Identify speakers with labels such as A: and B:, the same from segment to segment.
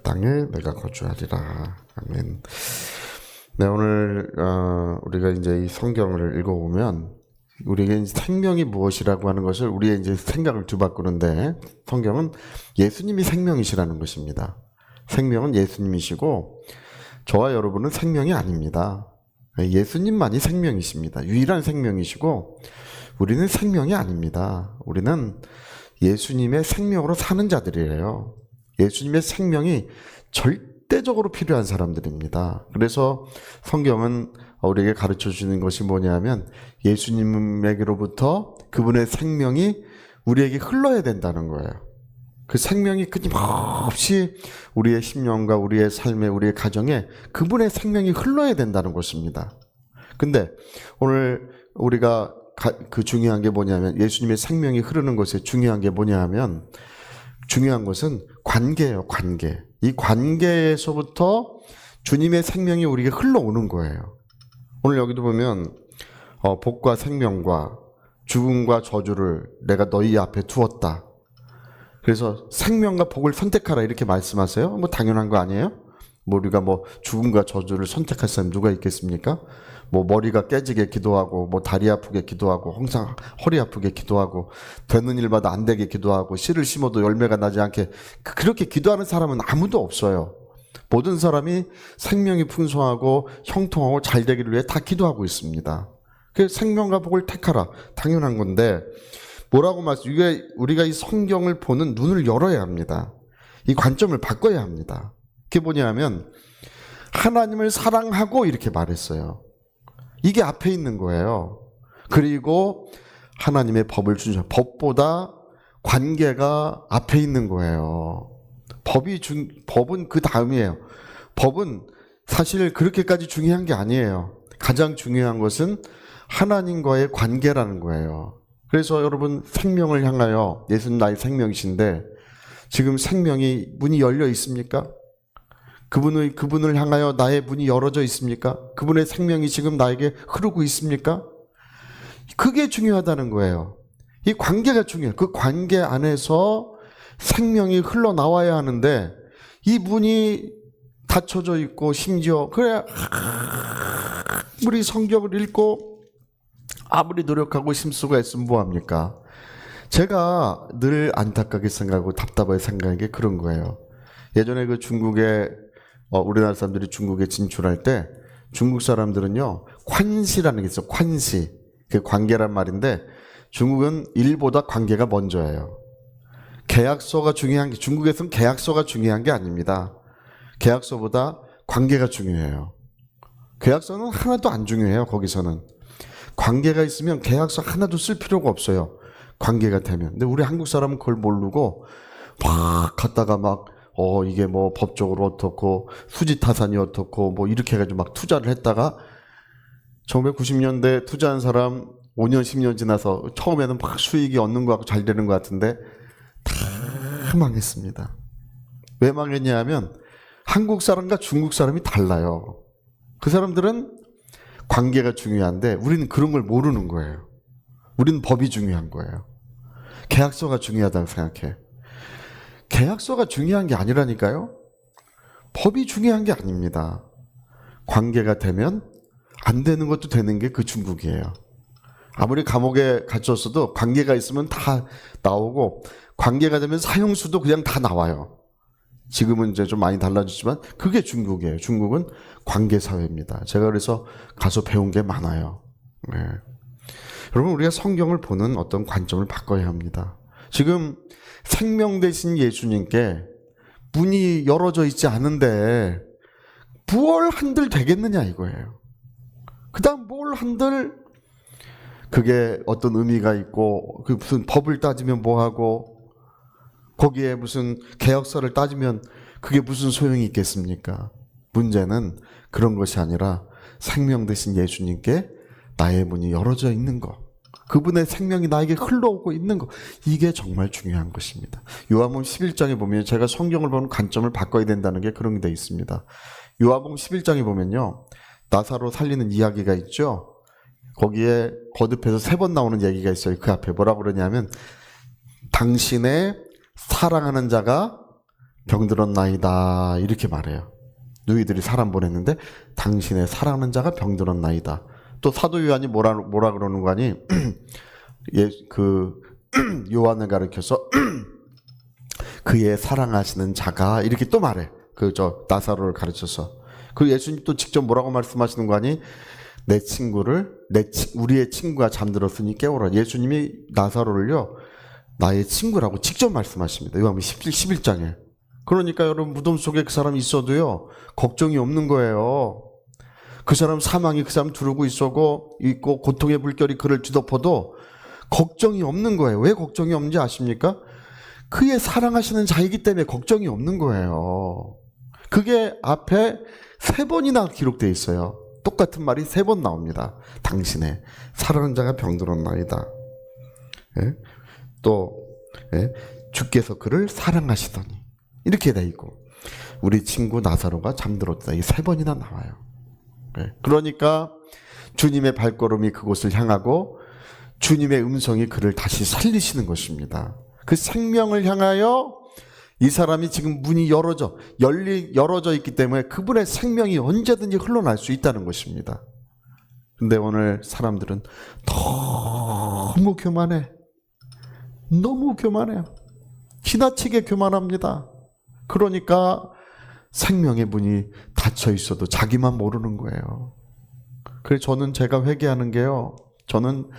A: 땅에 내가 거주하리라. 아멘. 네, 오늘 우리가 이제 이 성경을 읽어보면 우리에게 생명이 무엇이라고 하는 것을 우리의 이제 생각을 뒤바꾸는데, 성경은 예수님이 생명이시라는 것입니다. 생명은 예수님이시고 저와 여러분은 생명이 아닙니다. 예수님만이 생명이십니다. 유일한 생명이시고 우리는 생명이 아닙니다. 우리는 예수님의 생명으로 사는 자들이에요. 예수님의 생명이 절대적으로 필요한 사람들입니다. 그래서 성경은 우리에게 가르쳐 주는 것이 뭐냐면 예수님에게로부터 그분의 생명이 우리에게 흘러야 된다는 거예요. 그 생명이 끊임없이 우리의 심령과 우리의 삶에, 우리의 가정에 그분의 생명이 흘러야 된다는 것입니다. 근데 오늘 우리가 그 중요한 게 뭐냐면, 예수님의 생명이 흐르는 것에 중요한 게 뭐냐 하면, 중요한 것은 관계예요. 관계. 이 관계에서부터 주님의 생명이 우리에게 흘러오는 거예요. 오늘 여기도 보면 복과 생명과 죽음과 저주를 내가 너희 앞에 두었다. 그래서 생명과 복을 선택하라 이렇게 말씀하세요. 뭐 당연한 거 아니에요? 뭐 우리가 뭐 죽음과 저주를 선택할 사람 누가 있겠습니까? 뭐 머리가 깨지게 기도하고, 뭐 다리 아프게 기도하고, 항상 허리 아프게 기도하고, 되는 일마다 안 되게 기도하고, 씨를 심어도 열매가 나지 않게, 그렇게 기도하는 사람은 아무도 없어요. 모든 사람이 생명이 풍성하고 형통하고 잘 되기를 위해 다 기도하고 있습니다. 그래서 생명과 복을 택하라, 당연한 건데, 뭐라고 우리가 이 성경을 보는 눈을 열어야 합니다. 이 관점을 바꿔야 합니다. 그게 뭐냐면 하나님을 사랑하고 이렇게 말했어요. 이게 앞에 있는 거예요. 그리고 하나님의 법을 주셔. 법보다 관계가 앞에 있는 거예요. 법은 그 다음이에요. 법은 사실 그렇게까지 중요한 게 아니에요. 가장 중요한 것은 하나님과의 관계라는 거예요. 그래서 여러분, 생명을 향하여, 예수는 나의 생명이신데 지금 생명이 문이 열려 있습니까? 그분을 향하여 나의 문이 열어져 있습니까? 그분의 생명이 지금 나에게 흐르고 있습니까? 그게 중요하다는 거예요. 이 관계가 중요해요. 그 관계 안에서 생명이 흘러나와야 하는데 이 문이 닫혀져 있고, 심지어 그래 아무리 성경을 읽고 아무리 노력하고 힘쓰고 애쓰면 뭐합니까? 제가 늘 안타깝게 생각하고 답답하게 생각하는 게 그런 거예요. 예전에 그 중국에 우리나라 사람들이 중국에 진출할 때 중국 사람들은요, 관시라는 게 있어요. 관시. 그 관계란 말인데 중국은 일보다 관계가 먼저예요. 계약서가 중요한 게, 중국에서는 계약서가 중요한 게 아닙니다. 계약서보다 관계가 중요해요. 계약서는 하나도 안 중요해요. 거기서는 관계가 있으면 계약서 하나도 쓸 필요가 없어요. 관계가 되면. 근데 우리 한국 사람은 그걸 모르고 막 갔다가 막 이게 뭐 법적으로 어떻고 수지타산이 어떻고 뭐 이렇게 해가지고 막 투자를 했다가 1990년대 투자한 사람 5년 10년 지나서 처음에는 막 수익이 얻는 것 같고 잘 되는 것 같은데 다 망했습니다. 왜 망했냐 하면 한국 사람과 중국 사람이 달라요. 그 사람들은 관계가 중요한데 우리는 그런 걸 모르는 거예요. 우리는 법이 중요한 거예요. 계약서가 중요하다고 생각해. 계약서가 중요한 게 아니라니까요. 법이 중요한 게 아닙니다. 관계가 되면 안 되는 것도 되는 게 그 중국이에요. 아무리 감옥에 갇혔어도 관계가 있으면 다 나오고, 관계가 되면 사형수도 그냥 다 나와요. 지금은 이제 좀 많이 달라졌지만 그게 중국이에요. 중국은 관계사회입니다. 제가 그래서 가서 배운 게 많아요. 네. 여러분, 우리가 성경을 보는 어떤 관점을 바꿔야 합니다. 지금 생명 되신 예수님께 문이 열어져 있지 않은데 뭘 한들 되겠느냐 이거예요. 그 다음 뭘 한들 그게 어떤 의미가 있고, 그 무슨 법을 따지면 뭐하고, 거기에 무슨 계약서를 따지면 그게 무슨 소용이 있겠습니까? 문제는 그런 것이 아니라 생명 되신 예수님께 나의 문이 열어져 있는 것, 그분의 생명이 나에게 흘러오고 있는 것, 이게 정말 중요한 것입니다. 요한복음 11장에 보면, 제가 성경을 보는 관점을 바꿔야 된다는 게 그런 게 돼 있습니다. 요한복음 11장에 보면요, 나사로 살리는 이야기가 있죠. 거기에 거듭해서 3번 나오는 얘기가 있어요. 그 앞에 뭐라고 그러냐면, 당신의 사랑하는 자가 병들었나이다 이렇게 말해요. 누이들이 사람 보냈는데 당신의 사랑하는 자가 병들었나이다. 또 사도 요한이 뭐라 그러는 거 아니? 요한을 가리켜서 그의 사랑하시는 자가 이렇게 또 말해. 나사로를 가르쳐서. 그 예수님 또 직접 뭐라고 말씀하시는 거 아니? 내 친구를 우리의 친구가 잠들었으니 깨우라. 예수님이 나사로를요 나의 친구라고 직접 말씀하십니다. 요한복음 11장에. 그러니까 여러분 무덤 속에 그 사람이 있어도요 걱정이 없는 거예요. 그 사람 사망이 그 사람 두르고 있고 고통의 물결이 그를 뒤덮어도 걱정이 없는 거예요. 왜 걱정이 없는지 아십니까? 그의 사랑하시는 자이기 때문에 걱정이 없는 거예요. 그게 앞에 3번이나 기록되어 있어요. 똑같은 말이 3번 나옵니다. 당신의 사랑하는 자가 병들었나이다. 예? 또 주께서 그를 사랑하시더니 이렇게 돼 있고 우리 친구 나사로가 잠들었다. 이 3번이나 나와요. 그러니까 주님의 발걸음이 그곳을 향하고 주님의 음성이 그를 다시 살리시는 것입니다. 그 생명을 향하여 이 사람이 지금 문이 열어져 있기 때문에 그분의 생명이 언제든지 흘러날 수 있다는 것입니다. 근데 오늘 사람들은 너무 교만해. 너무 교만해요. 지나치게 교만합니다. 그러니까 생명의 문이 닫혀 있어도 자기만 모르는 거예요. 그래서 저는 제가 회개하는 게요. 저는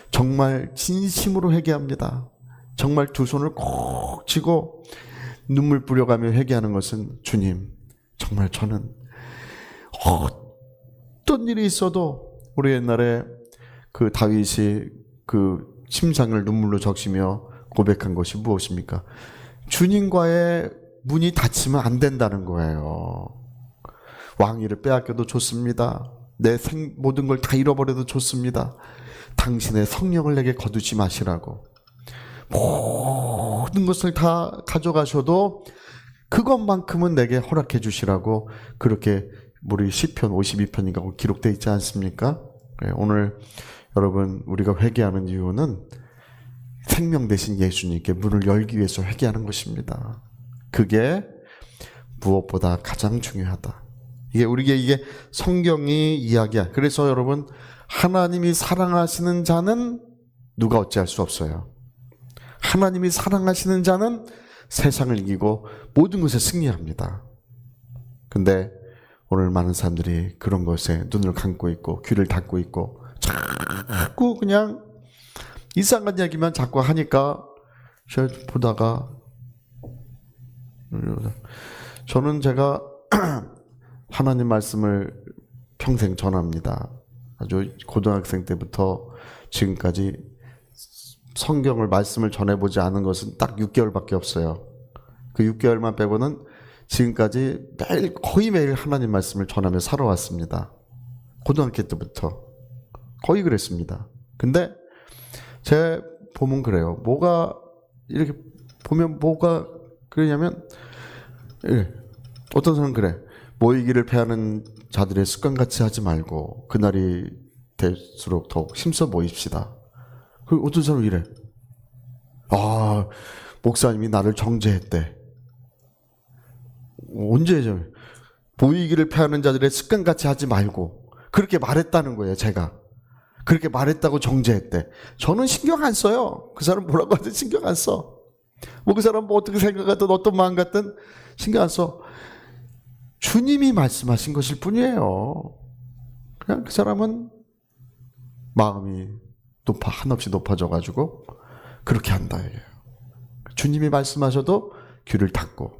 A: 정말 진심으로 회개합니다. 정말 두 손을 꼭 쥐고 눈물 뿌려가며 회개하는 것은 주님, 정말 저는 어떤 일이 있어도 우리 옛날에 그 다윗이 그 심상을 눈물로 적시며 고백한 것이 무엇입니까? 주님과의 문이 닫히면 안 된다는 거예요. 왕위를 빼앗겨도 좋습니다. 내 모든 걸 다 잃어버려도 좋습니다. 당신의 성령을 내게 거두지 마시라고. 모든 것을 다 가져가셔도 그것만큼은 내게 허락해 주시라고 그렇게 우리 시편 52편인가 기록되어 있지 않습니까? 오늘 여러분 우리가 회개하는 이유는 생명 대신 예수님께 문을 열기 위해서 회개하는 것입니다. 그게 무엇보다 가장 중요하다. 이게 성경이 이야기야. 그래서 여러분 하나님이 사랑하시는 자는 누가 어찌할 수 없어요. 하나님이 사랑하시는 자는 세상을 이기고 모든 것에 승리합니다. 근데 오늘 많은 사람들이 그런 것에 눈을 감고 있고 귀를 닫고 있고 자꾸 그냥 이상한 이야기만 자꾸 하니까 보다가 제가 하나님 말씀을 평생 전합니다. 아주 고등학생 때부터 지금까지 성경을 말씀을 전해보지 않은 것은 딱 6개월밖에 없어요. 그 6개월만 빼고는 지금까지 거의 매일 하나님 말씀을 전하며 살아왔습니다. 고등학교 때부터 거의 그랬습니다. 근데 제 보면 그래요. 이렇게 보면 뭐가 그러냐면 어떤 사람은 그래. 모이기를 패하는 자들의 습관같이 하지 말고 그날이 될수록 더욱 힘써 모입시다. 그리고 어떤 사람은 이래. 목사님이 나를 정죄했대. 언제 모이기를 패하는 자들의 습관같이 하지 말고 그렇게 말했다는 거예요. 제가 그렇게 말했다고 정죄했대. 저는 신경 안 써요. 그 사람 뭐라고 하든 신경 안 써. 그 사람 어떻게 생각하든 어떤 마음 같든 신경 안 써. 주님이 말씀하신 것일 뿐이에요. 그냥 그 사람은 마음이 한없이 높아져가지고 그렇게 한다. 주님이 말씀하셔도 귀를 닫고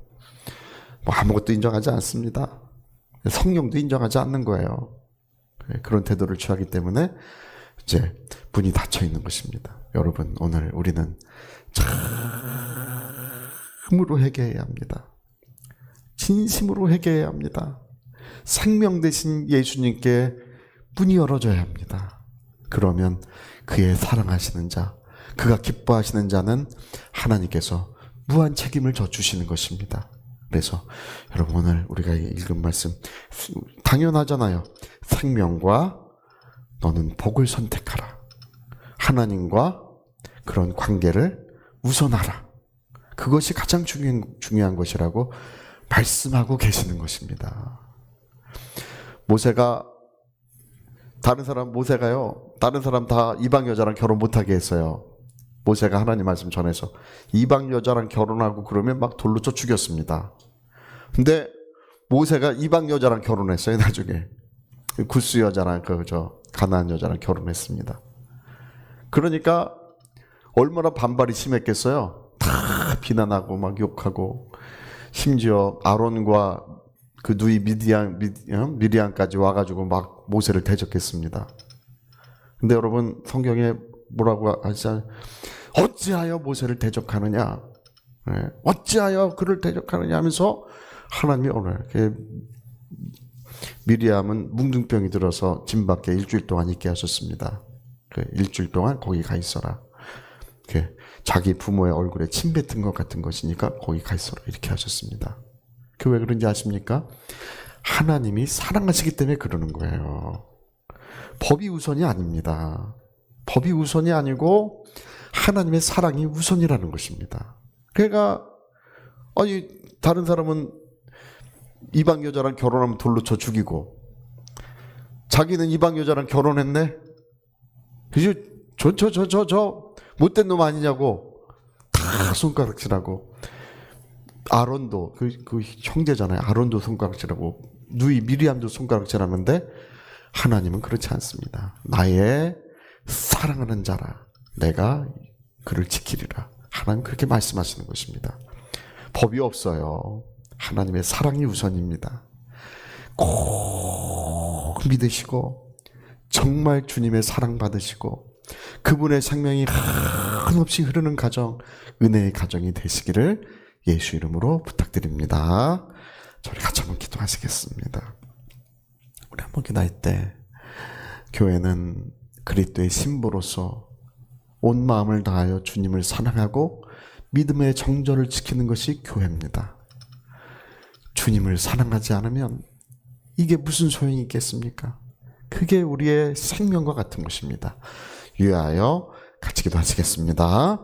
A: 아무것도 인정하지 않습니다. 성령도 인정하지 않는 거예요. 그런 태도를 취하기 때문에 이제 문이 닫혀 있는 것입니다. 여러분 오늘 우리는 참으로 회개해야 합니다. 진심으로 회개해야 합니다. 생명 되신 예수님께 문이 열어져야 합니다. 그러면 그의 사랑하시는 자, 그가 기뻐하시는 자는 하나님께서 무한 책임을 져주시는 것입니다. 그래서 여러분 오늘 우리가 읽은 말씀 당연하잖아요. 생명과 너는 복을 선택하라. 하나님과 그런 관계를 우선하라. 그것이 가장 중요한 것이라고 말씀하고 계시는 것입니다. 모세가요, 다른 사람 다 이방 여자랑 결혼 못하게 했어요. 모세가 하나님 말씀 전해서 이방 여자랑 결혼하고 그러면 막 돌로 쳐 죽였습니다. 근데 모세가 이방 여자랑 결혼했어요. 나중에 구스 여자랑 가나안 여자랑 결혼했습니다. 그러니까 얼마나 반발이 심했겠어요. 다 비난하고 막 욕하고, 심지어 아론과 그 누이 미디안까지 와가지고 막 모세를 대적했습니다. 근데 여러분, 성경에 뭐라고 하시잖아요. 어찌하여 모세를 대적하느냐, 어찌하여 그를 대적하느냐 하면서 하나님이 오늘 미리암은 뭉둥병이 들어서 진 밖에 일주일 동안 있게 하셨습니다. 일주일 동안 거기 가 있어라. 자기 부모의 얼굴에 침 뱉은 것 같은 것이니까 거기 가 있어라, 이렇게 하셨습니다. 그 왜 그런지 아십니까? 하나님이 사랑하시기 때문에 그러는 거예요. 법이 우선이 아닙니다. 법이 우선이 아니고 하나님의 사랑이 우선이라는 것입니다. 그러니까 다른 사람은 이방 여자랑 결혼하면 돌로 쳐 죽이고, 자기는 이방 여자랑 결혼했네? 그지? 저 못된 놈 아니냐고 다 손가락질하고, 아론도 그 형제잖아요. 아론도 손가락질하고, 누이 미리암도 손가락질하는데 하나님은 그렇지 않습니다. 나의 사랑하는 자라 내가 그를 지키리라. 하나님 그렇게 말씀하시는 것입니다. 법이 없어요. 하나님의 사랑이 우선입니다. 꼭 믿으시고 정말 주님의 사랑 받으시고 그분의 생명이 한없이 흐르는 가정, 은혜의 가정이 되시기를 예수 이름으로 부탁드립니다. 저희 같이 한번 기도하시겠습니다. 우리 한번 기도할 때, 교회는 그리스도의 신부로서 온 마음을 다하여 주님을 사랑하고 믿음의 정절을 지키는 것이 교회입니다. 주님을 사랑하지 않으면 이게 무슨 소용이 있겠습니까? 그게 우리의 생명과 같은 것입니다. 위하여 같이 기도하시겠습니다.